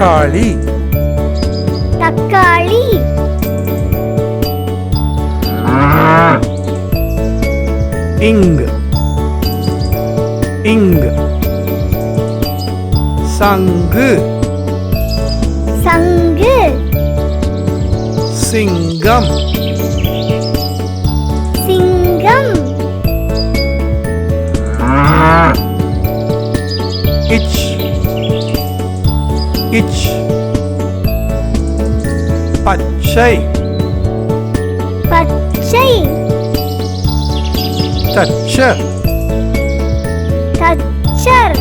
தக்காளி தக்காளி இங்கு இங்கு சங்கு சங்கு சிங்கம் சிங்கம் இச் இச் பச்சை பச்சை தச்சர் தச்சர்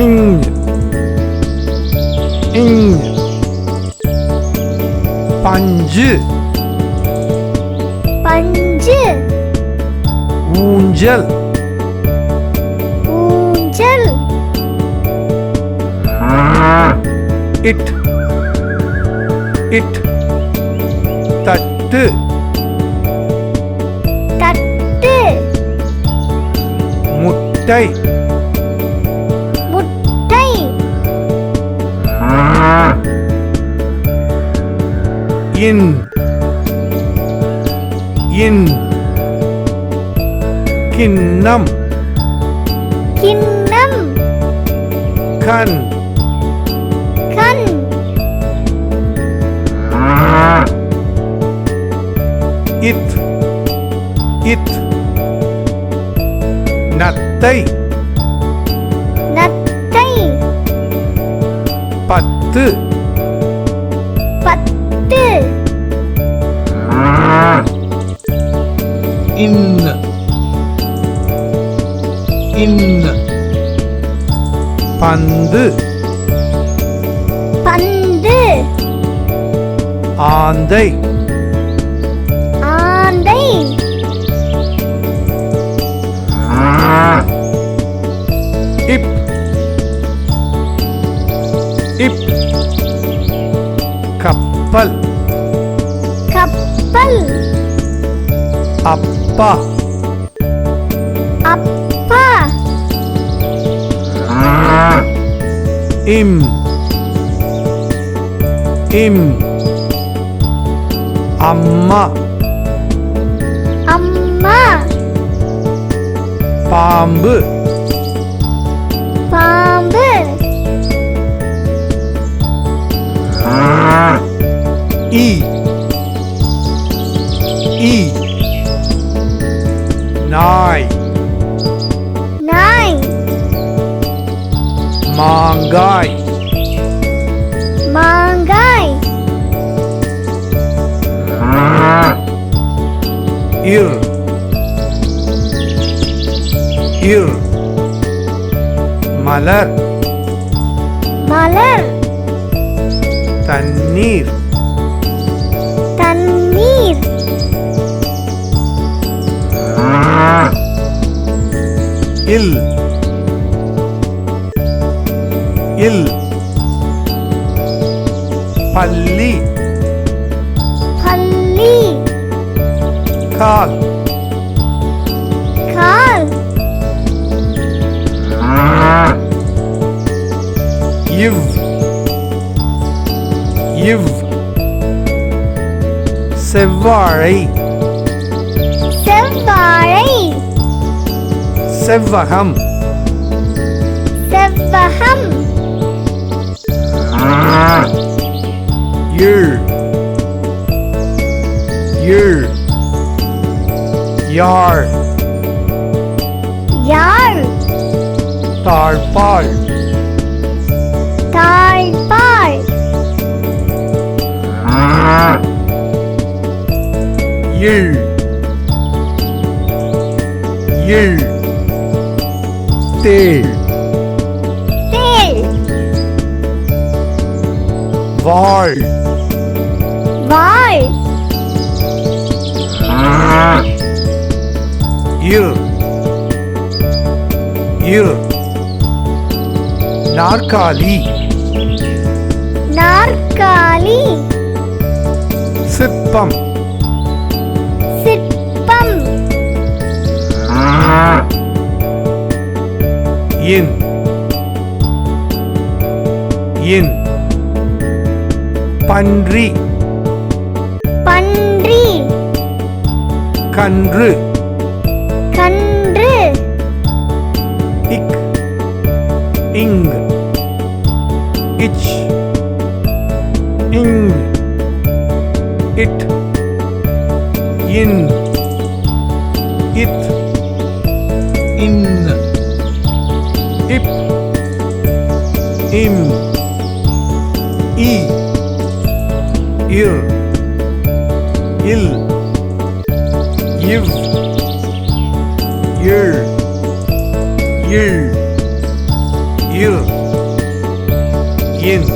இஞ்சு இஞ்சு பஞ்சு பஞ்சு ஊஞ்சல் ஊஞ்சல் இட் இட் தட்டு தட்டு முட்டை முட்டை இன் இன் கிண்ணம் கிண்ணம் கண் கண் இத் இத் நத்தை நத்தை பத்து பத்து இன் இன் பந்து பந்து ஆந்தை ஆந்தை இப் இப் கப்பல் கப்பல் அப்பா அப்பா இம் இம் அம்மா அம்மா பாம்பு பாம்பு ஈ ஈ நாய் நாய் மாங்காய் மாங்காய் இர் இர் மலர் மலர் தண்ணீர் தண்ணீர் இல் இல் பள்ளி பள்ளி கால் கால் இவ் இவ் செவ்வாழை செவ்வாழை செவ்வகம் செவ்வகம் இழ் இழ் யாழ் யாழ் தாழ்பாள் தாழ்பாள் இழ் இழ் தேள் தேள் வாழ் வாள் இர் இர் நாற்காலி நாற்காலி சிற்பம் சிற்பம் இன் இன் பன்றி பன்றி கன்று கன்று இக் இங் இச் இங் இட் இன் இத் இன் இப் இம் இ இர் இல் இவ் இழ் இழ் இர் இன்